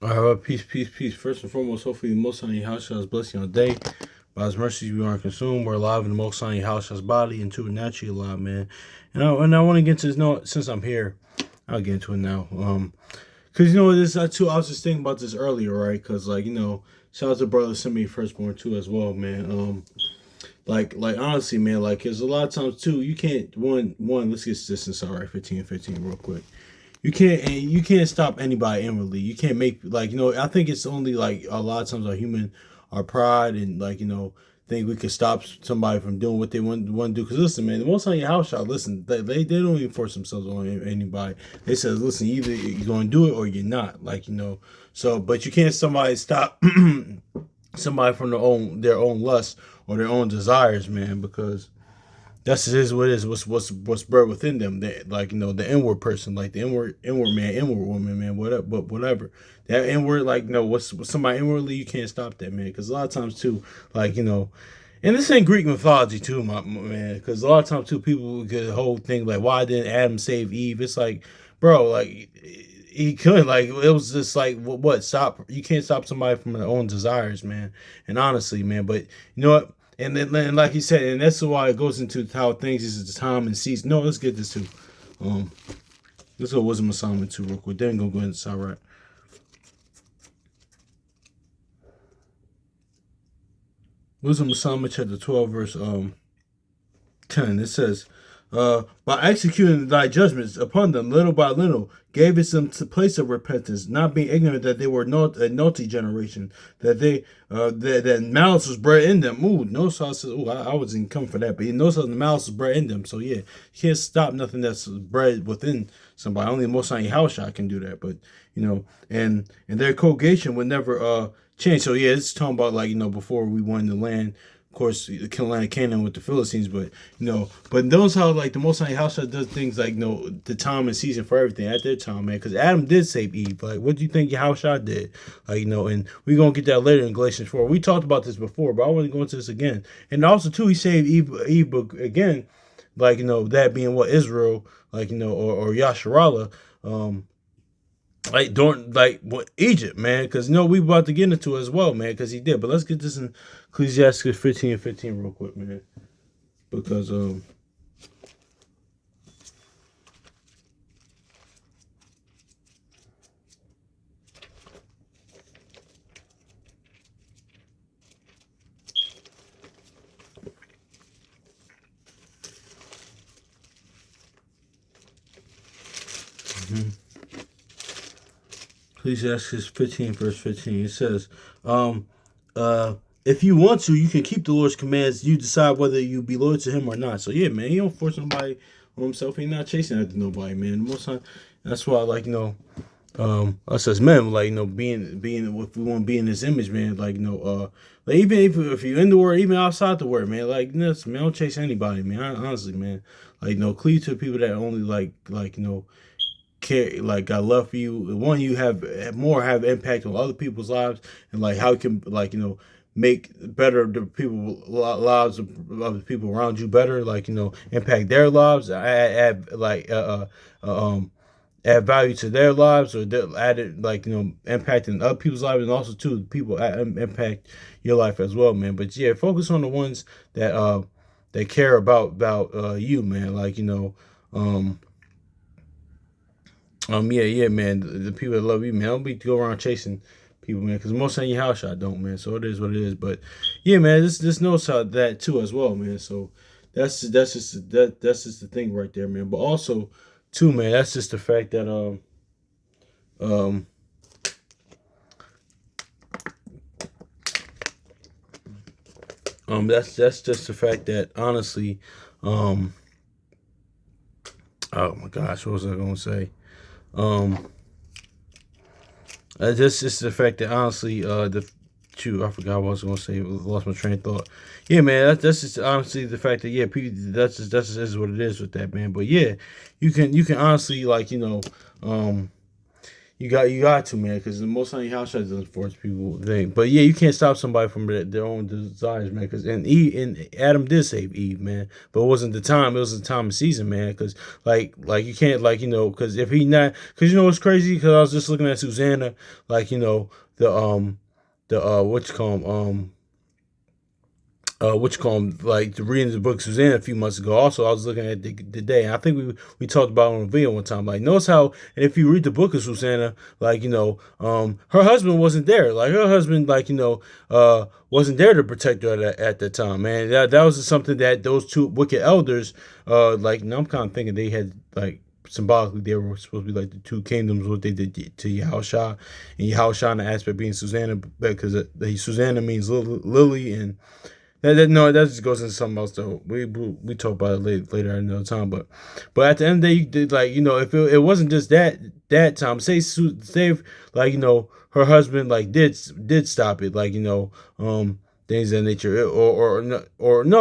All right, well, peace, peace, peace. First and foremost, hopefully the Most High in your house shall bless you on the day. By His mercies we aren't consumed. We're alive in the Most High in your house shall body and supernaturally alive, man. And I want to get into this. No, since I'm here, I'll get into it now. Cause this too. I was just thinking about this earlier, right? Cause shout out to brother sent me firstborn too as well, man. Like honestly, man, like, cause a lot of times too, you can't one. Let's get this inside right, 15 real quick. You can't stop anybody inwardly. You can't make I think it's only like a lot of times our pride and think we could stop somebody from doing what they want to do. Because listen, man, the most on your house shot, listen, they don't even force themselves on anybody. They said, listen, either you're gonna do it or you're not. So but you can't somebody stop somebody from their own lust or their own desires, man, because that's is what it is. What's bred within them. The inward person, like the inward man, inward woman, man. Whatever, but whatever. That inward, what's somebody inwardly, you can't stop that, man. Because a lot of times too, and this ain't Greek mythology too, my man. Because a lot of times too, people get the whole thing like, why didn't Adam save Eve? It's like, bro, like he could, it was just like what stop. You can't stop somebody from their own desires, man. And honestly, man, but you know what? And then, like he said, and that's why it goes into how things is the time and season. No, let's get this too. Um, let's go wisdom assignment too, real quick. Then go into this, all right. Wisdom assignment chapter 12, verse 10. It says, by executing thy judgments upon them little by little, gavest them to place of repentance, not being ignorant that they were not a naughty generation, that malice was bred in them. Ooh, no sauce. Ooh, I wasn't coming for that, but no sauce, the malice was bred in them. So yeah, you can't stop nothing that's bred within somebody. Only the Most High house shot can do that, but and their congregation would never change. So yeah, it's talking about before we won the land, of course, the land of Canaan with the Philistines, but those how the Most High house does things the time and season for everything at their time, man. Because Adam did save Eve. Like, what do you think your house did? And we're gonna get that later in Galatians 4. We talked about this before, but I want to go into this again. And also too, he saved Eve, but again, that being what Israel, or Yasharallah, during what Egypt, man, because we about to get into it as well, man, because he did. But let's get this in Ecclesiastes 15 and 15 real quick, man, because Ecclesiastes 15 verse 15, it says, if you want to, you can keep the Lord's commands. You decide whether you be loyal to Him or not. So yeah, man, He don't force nobody on Himself. He not chasing after nobody, man. Most time, that's why, us as men, being if we want to be in His image, man, even if you're in the Word, even outside the Word, man, this, man, don't chase anybody, man. Honestly, man, cleave to people that only care, got love for you. One, you have impact on other people's lives, and how you can make better the people lives of the people around you better, impact their lives, add value to their lives, or add it impacting other people's lives, and also too people impact your life as well, man. But yeah, focus on the ones that care about you, man. Yeah, man. The people that love you, man. Don't be go around chasing people, man. Because most of your house shot don't, man. So it is what it is. But yeah, man. This knows how that too as well, man. So that's just the thing right there, man. But also, too, man. That's just the fact that um that's just the fact that honestly, oh my gosh, what was I gonna say? That's just the fact that honestly, I forgot what I was gonna say. Lost my train of thought. Yeah, man, that's just honestly the fact that people, that's just is what it is with that, man. But yeah, you can honestly You got to, man, because the Most High house doesn't force people thing. But yeah, you can't stop somebody from their own desires, man. Because and Adam did save Eve, man, but it wasn't the time. It was the time of season, man. Because like you can't because if he not because it's crazy because I was just looking at Susanna, the what you call 'em, what you call 'em, like reading the book Susanna a few months ago. Also, I was looking at the day, and I think we talked about it on a video one time. Like, notice how, and if you read the book of Susanna, her husband wasn't there. Like, her husband, wasn't there to protect her at that time, man. That was something that those two wicked elders, now I'm kind of thinking they had symbolically they were supposed to be like the two kingdoms, what they did to Yahushua, and Yahushua in the aspect being Susanna, because Susanna means lily, and no, that just goes into something else though. We talk about it later another time, but at the end of the day, you did, if it wasn't just that time, say her husband did stop it, things of that nature, or no,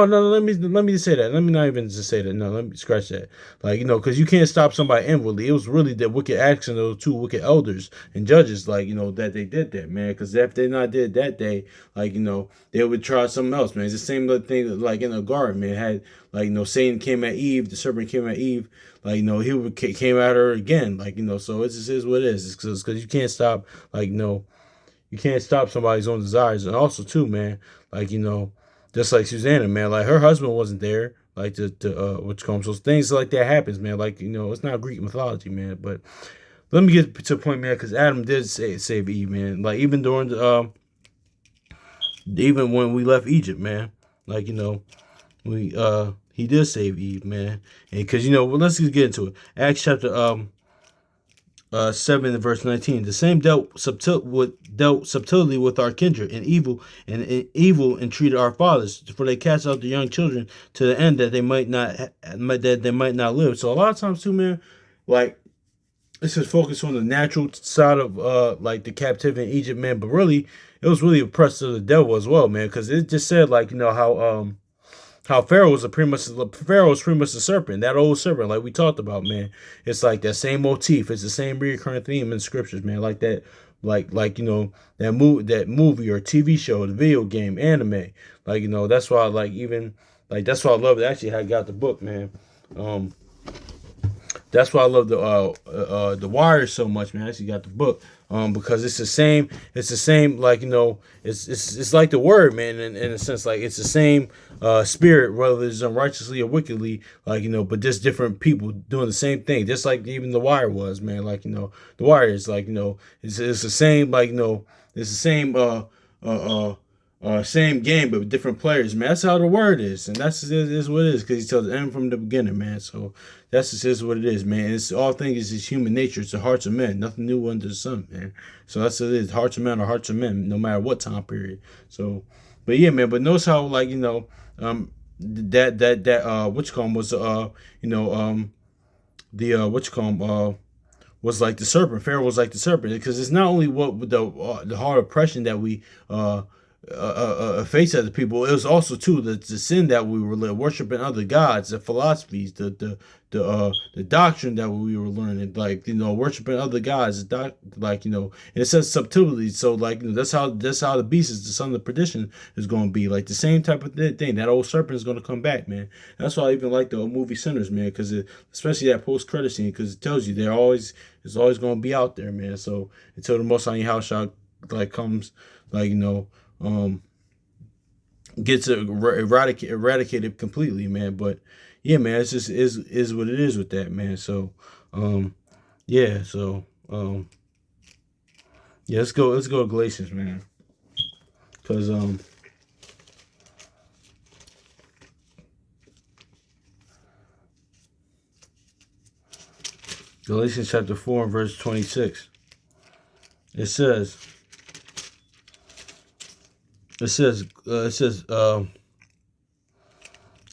let me just say that. Let me not even just say that. No, let me scratch that. Because you can't stop somebody inwardly. It was really the wicked action of those two wicked elders and judges, that they did that, man. Because if they not did that day, they would try something else, man. It's the same thing that, in the garden, man. Had Satan came at Eve, the serpent came at Eve, he came at her again, So it just is what it is. It's because you can't stop, you can't stop somebody's own desires. And also too, man, just like Susanna, man, her husband wasn't there, which comes, so things like that happens, man. It's not Greek mythology, man. But let me get to the point, man, because Adam did save Eve, man. Even during even when we left Egypt, man, we he did save Eve, man. And because let's just get into it. Acts chapter 7 and verse 19. The same dealt subtilely with our kindred and evil entreated our fathers, for they cast out the young children to the end that they might not live. So a lot of times too, man, this is focused on the natural side of the captivity in Egypt, man, but really it was really oppressed of the devil as well, man, because it just said how Pharaoh was pretty much the serpent, that old serpent, like we talked about, man. It's like that same motif. It's the same recurring theme in scriptures, man. Like that, that movie or TV show, the video game, anime. That's why that's why I love it. Actually, I got the book, man. That's why I love the Wire so much, man. I actually got the book. Because it's the same, it's like the word, man, in a sense, it's the same spirit, whether it's unrighteously or wickedly, but just different people doing the same thing, just like even the Wire was, man. The Wire is it's the same, it's the same same game but with different players, man. That's how the word is, and that's is what it is, because he tells the end from the beginning, man. So that's just is what it is, man. It's all things is human nature. It's the hearts of men, nothing new under the sun, man. So that's what it is. Hearts of men are hearts of men, no matter what time period. So, but yeah, man. But notice how what you call was what you call was like the serpent. Pharaoh was like the serpent, because it's not only what the hard oppression that we face as a people. It was also too the sin that we were worshiping other gods, the philosophies, the doctrine that we were learning, worshiping other gods, and it says subtlety. So that's how the beast is the son of perdition is going to be, the same type of thing. That old serpent is going to come back, man. That's why I even like the movie Sinners, man, because especially that post credit scene, because it tells you it's always going to be out there, man. So until the Most High house shot comes, gets eradicated completely, man. But yeah, man, it's just is what it is with that, man. So yeah, so yeah, let's go to Galatians, man, because Galatians chapter 4 and verse 26. It says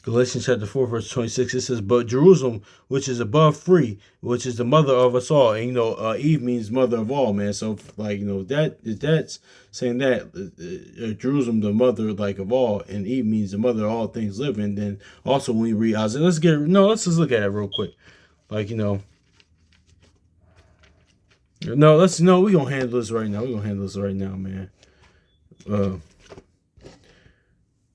Galatians chapter 4 verse 26. It says, but Jerusalem, which is above free, which is the mother of us all. And Eve means mother of all, man. So that's saying that Jerusalem, the mother of all, and Eve means the mother of all things living. Then also when we read Isaiah, let's just look at it real quick. No, we gonna handle this right now. We gonna handle this right now, man. Uh,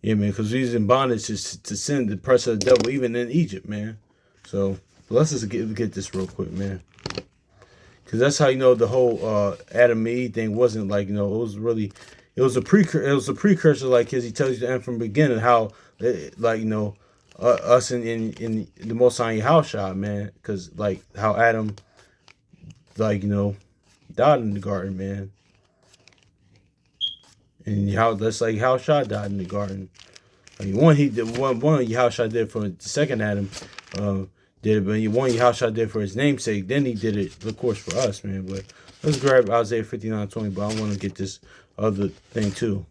yeah, man, because he's in bondage to sin, the pressure of the devil, even in Egypt, man. So let's just get this real quick, man. Because that's how you know the whole Adam and Eve thing wasn't like, it was really, it was a precursor, like, because he tells you the end from the beginning how like, us in the Most High house shot, man. Because like how Adam, like, died in the garden, man. And how that's like how Shah died in the garden. Like one he did one how Shah did for the second Adam, did it, but one how Shah did for his namesake. Then he did it, of course, for us, man. But let's grab Isaiah 59:20. But I want to get this other thing too.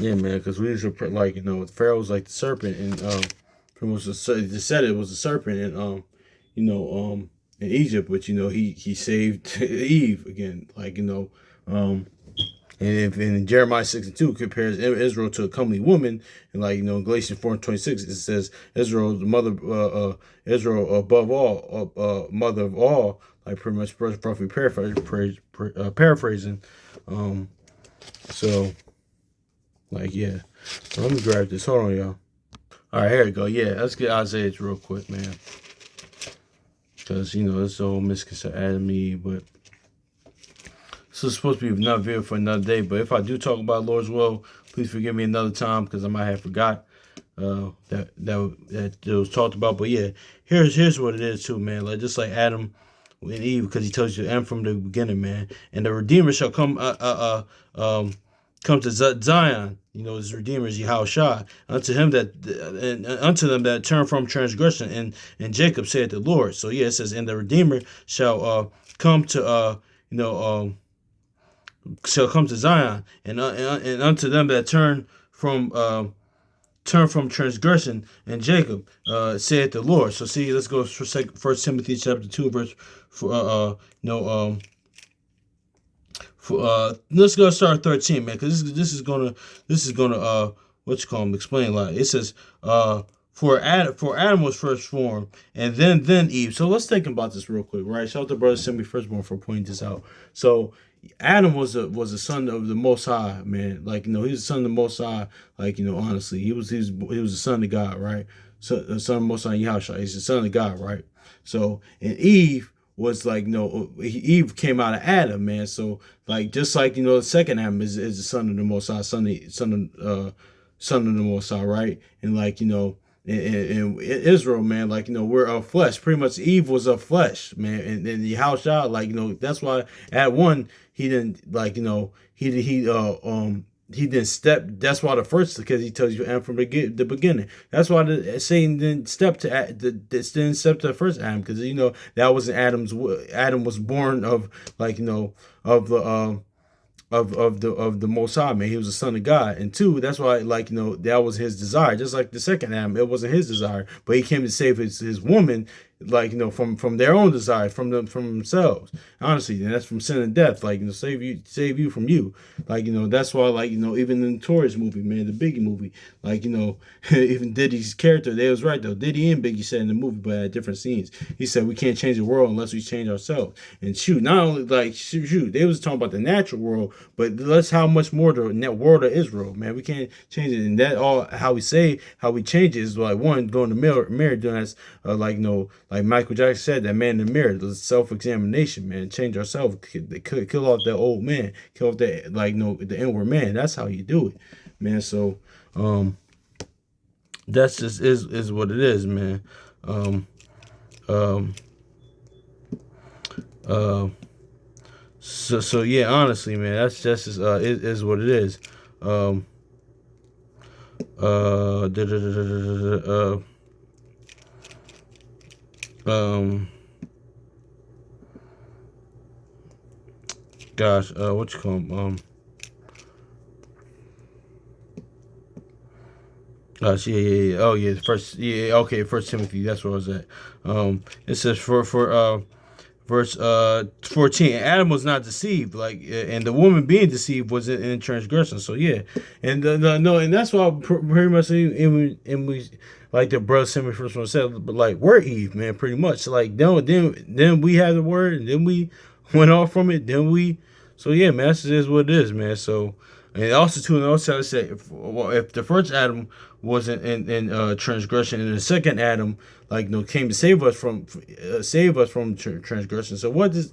Yeah, man, because we used to like Pharaoh's like the serpent, and pretty much they said it was a serpent, and in Egypt, but he saved Eve again, like and if in Jeremiah 6:2 compares Israel to a comely woman, and like in Galatians 4:26 it says Israel the mother, Israel above all, mother of all, like pretty much roughly paraphrasing, so. Like, yeah. So let me grab this. Hold on, y'all. All right, here we go. Yeah, let's get Isaiah real quick, man. Because, it's a whole misconception Adam and Eve, but this is supposed to be another video for another day. But if I do talk about Lord's will, please forgive me another time because I might have forgot that it was talked about. But yeah, here's what it is too, man. Like just like Adam and Eve, because he tells you the end from the beginning, man. And the Redeemer shall come come to Zion, his Redeemer is Yahushua, unto him and unto them that turn from transgression, and Jacob said the Lord. So yeah, it says, and the Redeemer shall come to shall come to Zion, and unto them that turn from transgression, and Jacob said the Lord. So see, let's go for 1 Timothy chapter 2 verse let's go start 13, man, because this is gonna explain a lot. It says for Adam was first formed, and then Eve. So let's think about this real quick, right? Shout out to brother Simi Firstborn for pointing this out. So Adam was a son of the Most High, man. Like he was a son of the Most High. Like honestly, he was a son of God, right? So the son of Most High Yahushua. He's the son of God, right? So and Eve was like Eve came out of Adam, man. So like just like the second Adam is the son of the Most High, son of the Most High, right? And like in Israel, man, like we're of flesh. Pretty much Eve was of flesh, man. And the house child, like that's why at one he didn't like he didn't step. That's why the first, because he tells you and from the beginning. That's why the Satan didn't step to didn't step to the first Adam, because that wasn't Adam's. Adam was born of like of the of the Most High, man. He was a son of God, and two, that's why like that was his desire. Just like the second Adam, it wasn't his desire, but he came to save his woman, like from their own desire, from themselves. Honestly, and that's from sin and death. Like save you from you. Like that's why like even in the Taurus movie, man, the Biggie movie, like even Diddy's character, they was right though. Diddy and Biggie said in the movie, but at different scenes, he said we can't change the world unless we change ourselves. And shoot, not only like shoot, they was talking about the natural world, but that's how much more the world of Israel, man. We can't change it, and that all how we change it is like one, go in the mirror doing that's like Michael Jackson said, that man in the mirror, the self-examination, man, change ourselves, kill off that old man, kill off that the inward man. That's how you do it, man. So that's just is what it is, man. So yeah, honestly, man, that's just is what it is. Gosh, what you call them? Gosh, yeah. Oh, yeah. First Timothy. That's where I was at. It says verse 14. Adam was not deceived, and the woman being deceived was in transgression. So yeah, and no, and that's why pretty much and we like the brother Simon first one said, but like we're Eve, man, pretty much. Like then we had the word, and then we went off from it. Then we, so yeah, man, that's just what it is, man. So. And also, too, and also I said, if the first Adam wasn't in transgression, and the second Adam, came to save us from transgression. So what does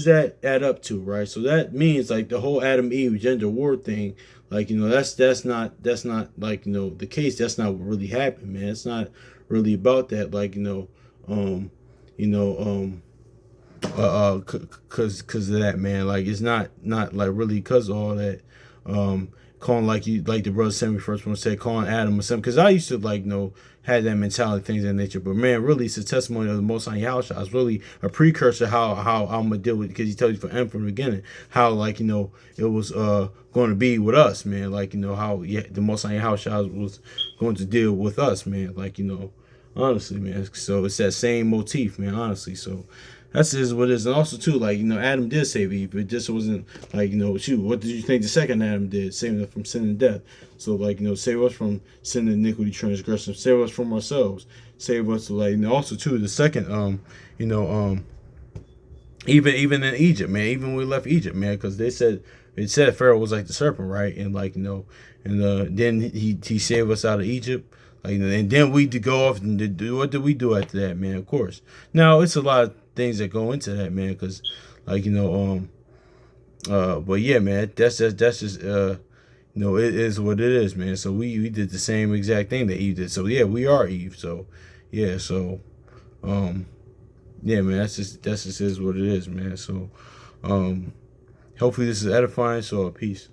that add up to, right? So that means like the whole Adam Eve gender war thing, that's not the case. That's not what really happened, man. It's not really about that, um, you know, um cause of that, man. Like it's not like really cause of all that. Calling like the brother sent me first one said, calling Adam or something. Cause I used to had that mentality, things of that nature. But man, really, it's a testimony of the Most High Yahusha. It's really a precursor how I'm gonna deal with it, because he tells you from the beginning how it was going to be with us, man. How the Most High Yahusha was going to deal with us, man. Honestly, man. So it's that same motif, man. Honestly, so that's just what it is. And also too, Adam did save Eve. It just wasn't shoot, what did you think the second Adam did? Saving us from sin and death. So save us from sin, iniquity, transgression. Save us from ourselves. Save us also too the second even in Egypt, man. Even when we left Egypt, man, because it said Pharaoh was like the serpent, right? And then he saved us out of Egypt. And then we to go off and do what did we do after that, man? Of course. Now it's a lot of things that go into that, man, because but yeah, man, that's just it is what it is, man. So we did the same exact thing that Eve did. So yeah, we are Eve. So yeah, so yeah, man, that's just is what it is, man. So hopefully this is edifying. So peace.